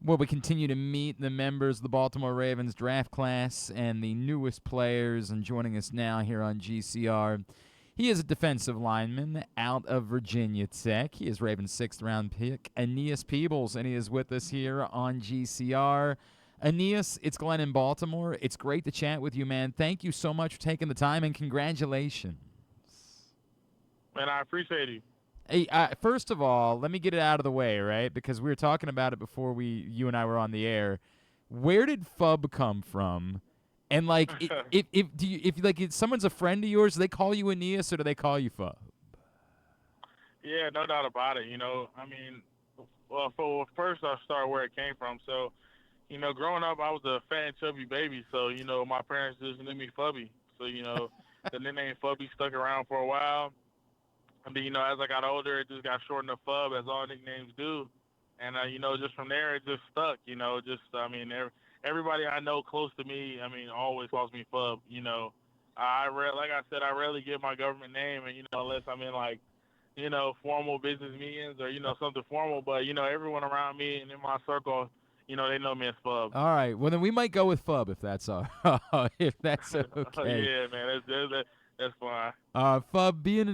where we continue to meet the members of the Baltimore Ravens draft class and the newest players. And joining us now here on GCR, he is a defensive lineman out of Virginia Tech. He is Ravens' 6th-round pick, Aeneas Peebles, and he is with us here on GCR. Aeneas, it's Glenn in Baltimore. It's great to chat with you, man. Thank you so much for taking the time, and congratulations. Man, I appreciate you. Hey, first of all, let me get it out of the way, right? Because we were talking about it before you and I were on the air. Where did Fub come from? And like, if someone's a friend of yours, do they call you Aeneas or do they call you Fub? Yeah, no doubt about it. I mean, well, first I'll start where it came from. So, growing up, I was a fat and chubby baby. So, my parents just named me Fubby. So, the nickname Fubby stuck around for a while. And then, as I got older, it just got shortened to Fub, as all nicknames do. And, just from there, it just stuck, everybody I know close to me, always calls me Fub, like I said, I rarely give my government name, and, unless I'm in, like, formal business meetings or, something formal. But, everyone around me and in my circle, they know me as Fub. All right. Well, then we might go with Fub if that's all. If that's okay. Yeah, man, that's fine. Fub, be able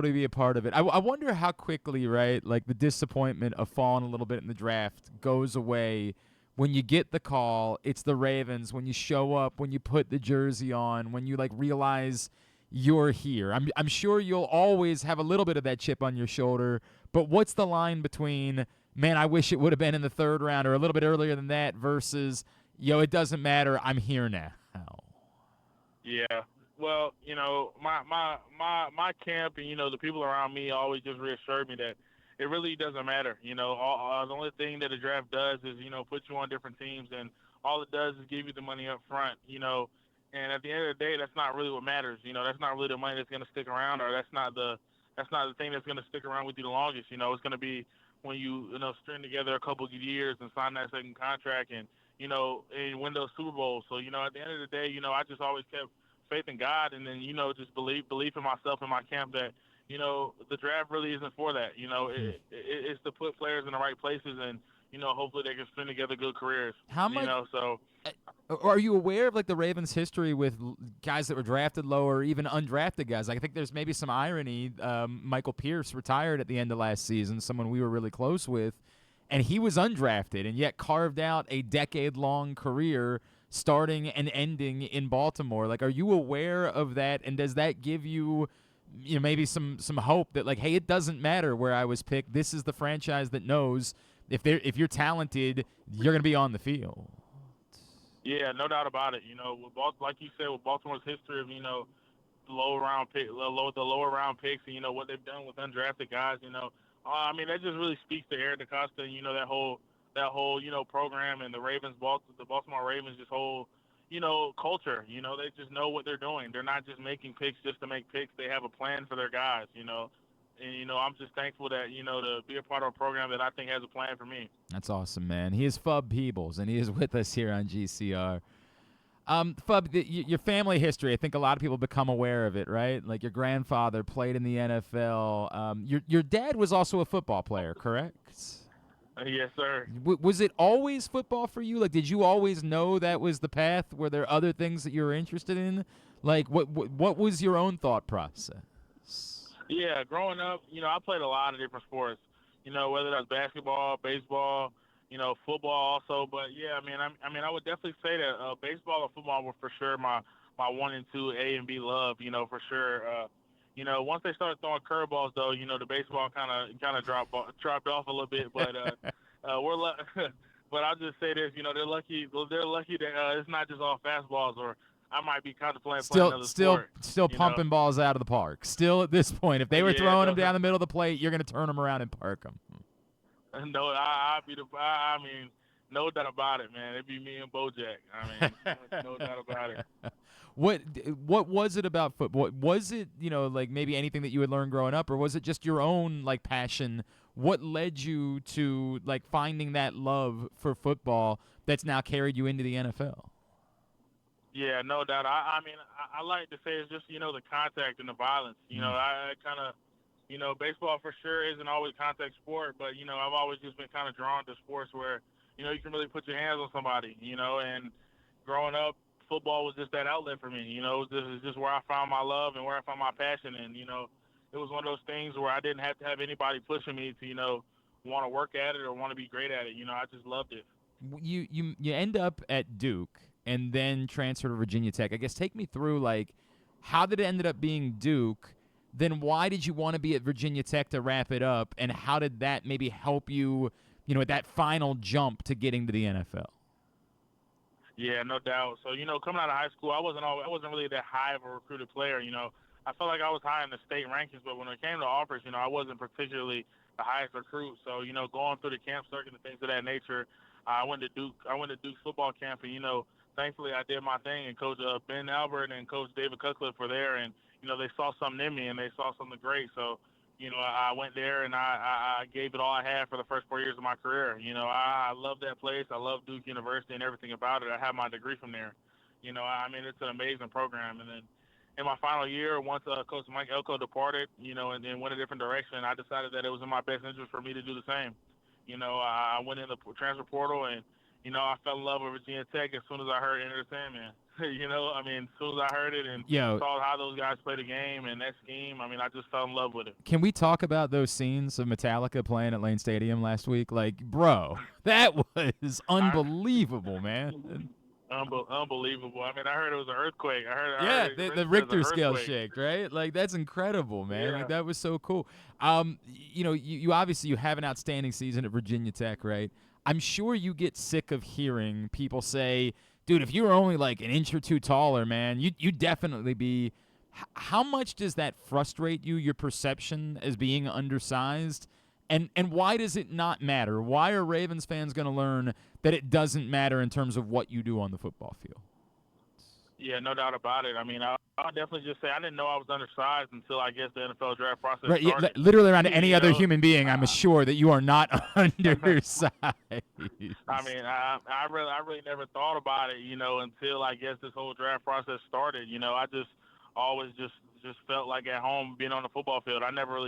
to be a part of it. I wonder how quickly, right? Like the disappointment of falling a little bit in the draft goes away when you get the call. It's the Ravens. When you show up, when you put the jersey on, when you like realize you're here. I'm sure you'll always have a little bit of that chip on your shoulder. But what's the line between, man, I wish it would have been in the 3rd round or a little bit earlier than that, versus, it doesn't matter, I'm here now? Yeah. Well, my camp and the people around me always just reassured me that it really doesn't matter. The only thing that a draft does is put you on different teams, and all it does is give you the money up front. And at the end of the day, that's not really what matters. That's not really the money that's going to stick around, or that's not the thing that's going to stick around with you the longest. It's going to be when you string together a couple of years and sign that second contract, and and win those Super Bowls. So at the end of the day, I just always kept faith in God, and then just belief in myself and my camp that the draft really isn't for that. It's to put players in the right places, and hopefully they can string together good careers. How much? So Are you aware of like the Ravens' history with guys that were drafted low or even undrafted guys? Like, I think there's maybe some irony. Michael Pierce retired at the end of last season, someone we were really close with, and he was undrafted and yet carved out a decade-long career starting and ending in Baltimore. Like, are you aware of that, and does that give you maybe some hope that, like, hey, it doesn't matter where I was picked. This is the franchise that knows if you're talented, you're going to be on the field. Yeah, no doubt about it. Like you said, with Baltimore's history of the lower round picks, and what they've done with undrafted guys, that just really speaks to Eric DeCosta and that whole program, and the Baltimore Ravens, just whole culture. They just know what they're doing. They're not just making picks just to make picks. They have a plan for their guys. And I'm just thankful that to be a part of a program that I think has a plan for me. That's awesome, man. He is Fub Peebles, and he is with us here on GCR. Fub, your family history, I think a lot of people become aware of it, right? Like, your grandfather played in the NFL. Your dad was also a football player, correct? Yes, sir. Was it always football for you? Like, did you always know that was the path? Were there other things that you were interested in? Like, what was your own thought process? Yeah, growing up, I played a lot of different sports. Whether that's basketball, baseball, football also. But yeah, I would definitely say that baseball and football were for sure my 1 and 2 A and B love. For sure. Once they started throwing curveballs, though, the baseball kind of dropped off a little bit. But but I'll just say this, they're lucky. They're lucky that it's not just all fastballs, or I might be contemplating playing another sport. Still pumping balls out of the park. Still at this point, if they were throwing them down the middle of the plate, you're going to turn them around and park them. No, no doubt about it, man. It'd be me and Bojack. No doubt about it. What was it about football? Was it, like maybe anything that you had learned growing up, or was it just your own like passion? What led you to like finding that love for football that's now carried you into the NFL? Yeah, no doubt. I like to say it's just, the contact and the violence. I kind of, baseball for sure isn't always contact sport, but, I've always just been kind of drawn to sports where, you can really put your hands on somebody, and growing up, football was just that outlet for me. It's just where I found my love and where I found my passion. And, it was one of those things where I didn't have to have anybody pushing me to, want to work at it or want to be great at it. I just loved it. You end up at Duke and then transfer to Virginia Tech. I guess take me through like how did it ended up being Duke? Then why did you want to be at Virginia Tech to wrap it up? And how did that maybe help you, at that final jump to getting to the NFL? Yeah, no doubt. So, coming out of high school, I wasn't really that high of a recruited player. I felt like I was high in the state rankings, but when it came to offers, I wasn't particularly the highest recruit. So, going through the camp circuit and things of that nature, I went to Duke. I went to Duke's football camp, and thankfully I did my thing. And Coach Ben Albert and Coach David Cutcliffe were there, and they saw something in me and they saw something great. So, I went there and I gave it all I had for the first 4 years of my career. I love that place. I love Duke University and everything about it. I have my degree from there. It's an amazing program. And then in my final year, once Coach Mike Elko departed, and then went a different direction, I decided that it was in my best interest for me to do the same. I went in the transfer portal and, I fell in love with Virginia Tech as soon as I heard Enter the Sandman. As soon as I heard it and Yo, saw how those guys play the game and that scheme, I just fell in love with it. can we talk about those scenes of Metallica playing at Lane Stadium last week? Like, bro, that was I, unbelievable, man. Unbelievable. I heard it was an earthquake. I Yeah, heard it the registered as an Richter scale earthquake. shaked, right? Like that's incredible, man. Like Yeah. that was so cool. You obviously you have an outstanding season at Virginia Tech, right? I'm sure you get sick of hearing people say, "Dude, if you were only like an inch or two taller, man, you'd definitely be." How much does that frustrate you? Your perception as being undersized, and why does it not matter? Why are Ravens fans going to learn that it doesn't matter in terms of what you do on the football field? Yeah, no doubt about it. I'll definitely just say I didn't know I was undersized until I guess the NFL draft process Right, yeah, started. literally around any you other know, human being, I'm uh, sure that you are not undersized. I really never thought about it, until I guess this whole draft process started. I just always just felt like at home being on the football field. I never felt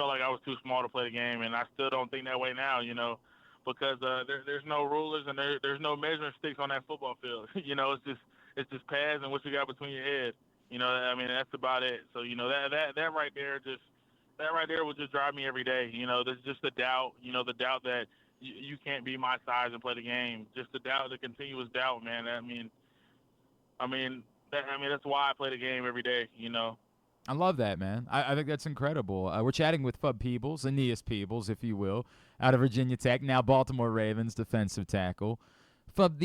like I was too small to play the game, and I still don't think that way now. Because there's no rulers and there's no measuring sticks on that football field. It's just pads and what you got between your head. That's about it. So that right there will just drive me every day. There's just the doubt. The doubt that you can't be my size and play the game. Just the doubt, the continuous doubt, man. That's why I play the game every day. I love that, man. I think that's incredible. We're chatting with Fub Peebles, Aeneas Peebles, if you will, out of Virginia Tech, now Baltimore Ravens defensive tackle. Fub,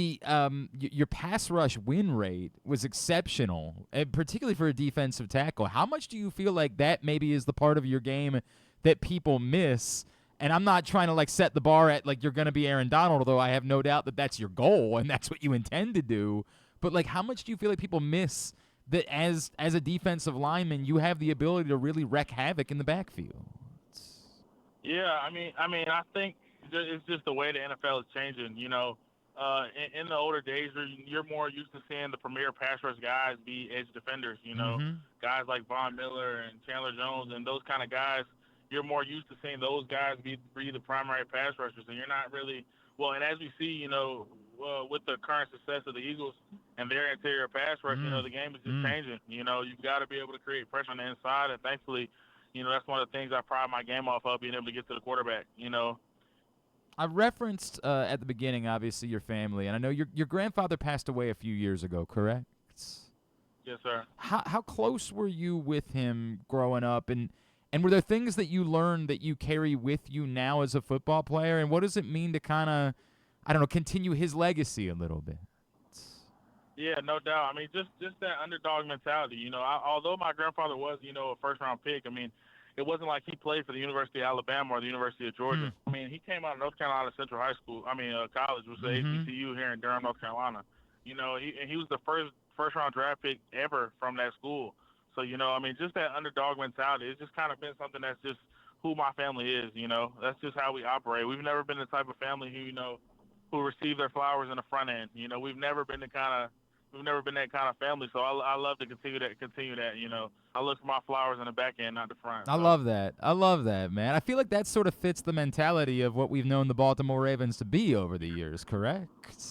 your pass rush win rate was exceptional, particularly for a defensive tackle. How much do you feel like that maybe is the part of your game that people miss? And I'm not trying to like set the bar at like you're going to be Aaron Donald, although I have no doubt that that's your goal and that's what you intend to do. But like, how much do you feel like people miss that as a defensive lineman, you have the ability to really wreak havoc in the backfield? Yeah, I think it's just the way the NFL is changing. In the older days, you're more used to seeing the premier pass rush guys be edge defenders. Mm-hmm. Guys like Von Miller and Chandler Jones and those kind of guys. You're more used to seeing those guys be the primary pass rushers, and you're not really well. And as we see, with the current success of the Eagles and their interior pass rush, the game is just changing. You've got to be able to create pressure on the inside, and thankfully, that's one of the things I pride my game off of, being able to get to the quarterback. I referenced at the beginning, obviously, your family, and I know your grandfather passed away a few years ago, correct? Yes, sir. How close were you with him growing up, and were there things that you learned that you carry with you now as a football player, and what does it mean to kind of, I don't know, continue his legacy a little bit? Yeah, no doubt. Just that underdog mentality. Although my grandfather was, a first-round pick, it wasn't like he played for the University of Alabama or the University of Georgia. He came out of North Carolina Central High School. College, was the HBCU here in Durham, North Carolina. He was the first-round draft pick ever from that school. So, just that underdog mentality. It's just kind of been something that's just who my family is. That's just how we operate. We've never been the type of family who receive their flowers in the front end. We've never been the kind of we've never been that kind of family. So I love to continue that. Continue that. You know, I look for my flowers in the back end, not the front. I So love that. I love that, man. I feel like that sort of fits the mentality of what we've known the Baltimore Ravens to be over the years, correct?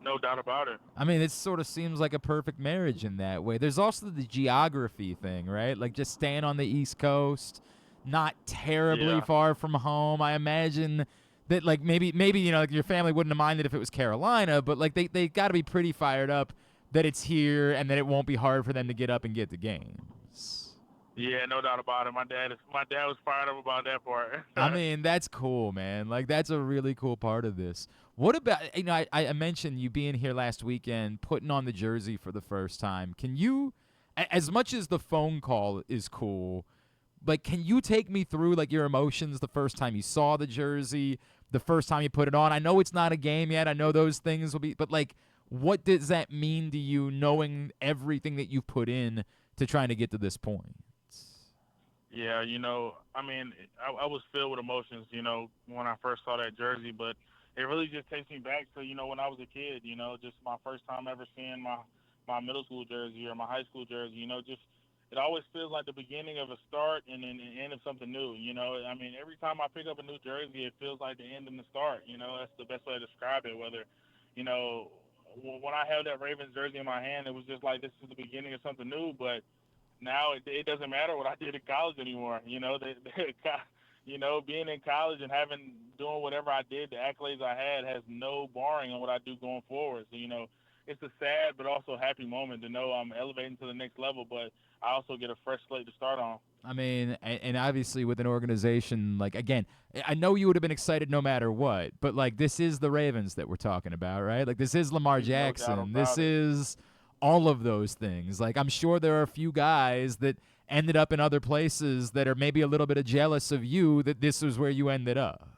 no doubt about it. I mean, it sort of seems like a perfect marriage in that way. There's also the geography thing, right? Like just staying on the East Coast, not terribly Yeah. far from home. I imagine that like maybe like your family wouldn't have minded if it was Carolina, but like they got to be pretty fired up that it's here and that it won't be hard for them to get up and get the games. Yeah, no doubt about it. My dad was fired up about that part. I mean, that's cool, man. Like, that's a really cool part of this. What about, I mentioned you being here last weekend, putting on the jersey for the first time. Can you, as much as the phone call is cool, like, can you take me through, like, your emotions the first time you saw the jersey, the first time you put it on? I know it's not a game yet. I know those things will be, but, like, what does that mean to you knowing everything that you've put in to trying to get to this point? Yeah, I mean, I was filled with emotions, when I first saw that jersey, but it really just takes me back to, when I was a kid, just my first time ever seeing my middle school jersey or my high school jersey, just it always feels like the beginning of a start and then the end of something new, I mean, every time I pick up a new jersey, it feels like the end and the start, that's the best way to describe it, whether, you know, when I held that Ravens jersey in my hand, it was just like this is the beginning of something new, but now it doesn't matter what I did in college anymore. Being in college and doing whatever I did, the accolades I had has no bearing on what I do going forward. So it's a sad but also happy moment to know I'm elevating to the next level, but I also get a fresh slate to start on. I mean, and obviously with an organization like again, I know you would have been excited no matter what, but like this is the Ravens that we're talking about, right? Like this is Lamar No doubt Jackson. This about it. is all of those things. Like I'm sure there are a few guys that ended up in other places that are maybe a little bit of jealous of you that this was where you ended up.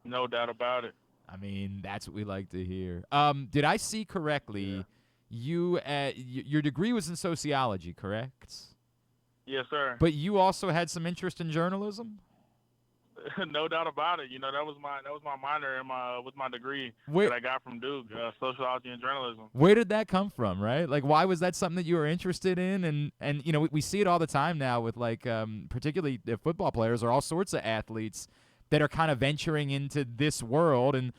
No doubt about it. I mean, that's what we like to hear. Did I see Yeah. correctly? Your degree was in sociology, correct? Yes, sir. But you also had some interest in journalism. No doubt about it. That was my minor in my with my degree Where that I got from Duke, sociology and journalism. where did that come from, right? Like, why was that something that you were interested in? And we see it all the time now with like, particularly football players or all sorts of athletes that are kind of venturing into this world. And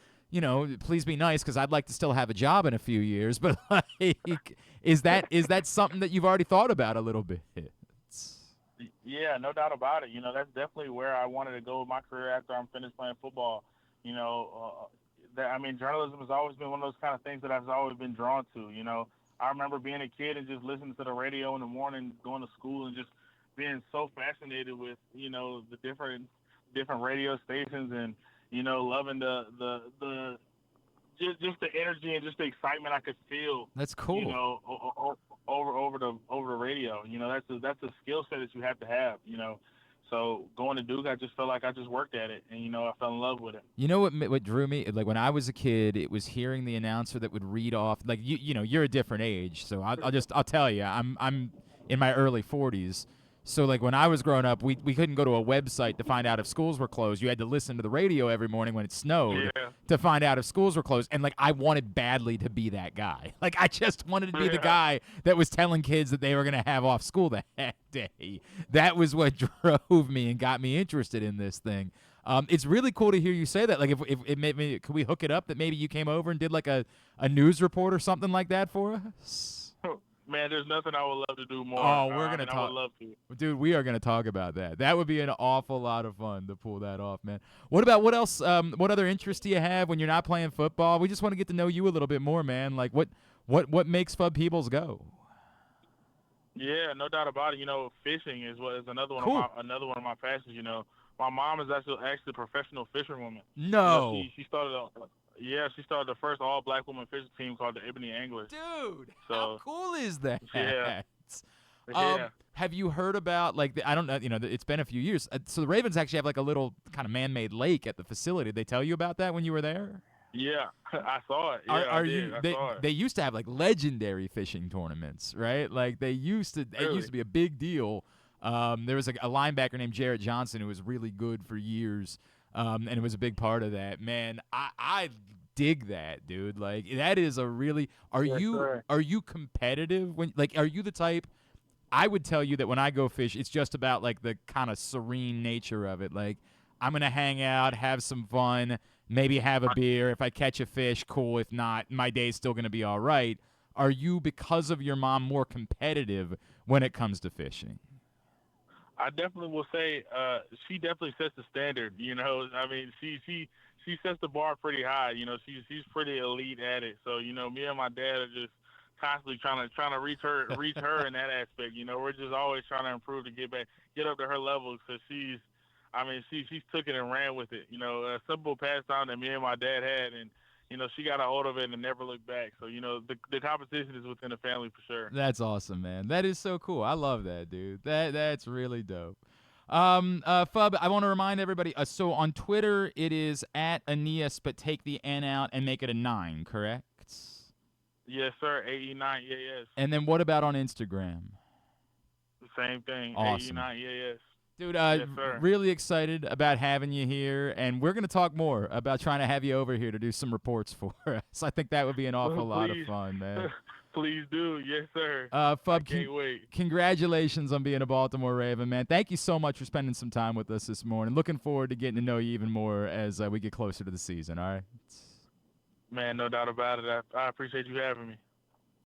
please be nice because I'd like to still have a job in a few years. But like, is that something that you've already thought about a little bit? Yeah, no doubt about it. That's definitely where I wanted to go with my career after I'm finished playing football. I mean, journalism has always been one of those kind of things that I've always been drawn to. I remember being a kid and just listening to the radio in the morning, going to school, and just being so fascinated with the different radio stations and loving the just the energy and just the excitement I could feel. That's cool. Over the radio. That's a skill set that you have to have. So going to Duke, I just felt like I just worked at it, and I fell in love with it. You know what drew me? Like when I was a kid, it was hearing the announcer that would read off. Like you're a different age, so I'll tell you, I'm in my early 40s. So like when I was growing up, we couldn't go to a website to find out if schools were closed. You had to listen to the radio every morning when it snowed Yeah. to find out if schools were closed. And like I wanted badly to be that guy. Like I just wanted to be the guy that was telling kids that they were gonna have off school that day. That was what drove me and got me interested in this thing. It's really cool to hear you say that. Like if it made me, could we hook it up that maybe you came over and did like a news report or something like that for us? Man, there's nothing I would love to do more. Oh, we're gonna I talk. would love to. Dude, we are going to talk about that. That would be an awful lot of fun to pull that off, man. What else? What other interests do you have when you're not playing football? We just want to get to know you a little bit more, man. Like, what makes Fub Peebles go? Yeah, no doubt about it. Fishing is another one Cool. of my passions. My mom is actually a professional fisherwoman. No. She started she started the first all black woman fishing team called the Ebony Anglers. Dude, So, how cool is that? Yeah. Have you heard about like I don't know? It's been a few years. So the Ravens actually have like a little kind of man-made lake at the facility. Did they tell you about that when you were there? Yeah, I saw it. Yeah, Are I did. you? I They saw it. they used to have like legendary fishing tournaments, right? Like they used to. It Really? used to be a big deal. There was a linebacker named Jarrett Johnson who was really good for years, and it was a big part of that. Man, I dig that, dude. Like that is a really. Are Yes, you sir. are you competitive when like are you the type? I would tell you that when I go fish, it's just about like the kind of serene nature of it. Like I'm gonna hang out, have some fun, maybe have a beer. If I catch a fish, cool. If not, my day's still gonna be all right. Are you, because of your mom, more competitive when it comes to fishing? I definitely will say she definitely sets the standard. You know, I mean, she sets the bar pretty high. You know, she's pretty elite at it. So you know, me and my dad are just constantly trying to reach her in that aspect. You know, we're just always trying to improve to get up to her level because I mean, she's took it and ran with it. You know, a simple pastime that me and my dad had, and you know, she got a hold of it and never looked back. So you know, the competition is within the family for sure. That's awesome, man. That is so cool. I love that, dude. That's really dope. Fub, I want to remind everybody. So on Twitter, it is at Aeneas, but take the N out and make it a 9, correct? Yes, sir. AE9 EAS. And then what about on Instagram? Same thing. Awesome. AE9 EAS. Dude, Yes, sir. really excited about having you here, and we're going to talk more about trying to have you over here to do some reports for us. I think that would be an awful lot of Please, fun, man. please do. Yes, sir. Fub, I can't wait. congratulations on being a Baltimore Raven, man. Thank you so much for spending some time with us this morning. Looking forward to getting to know you even more as we get closer to the season, all right? Man, no doubt about it. I appreciate you having me.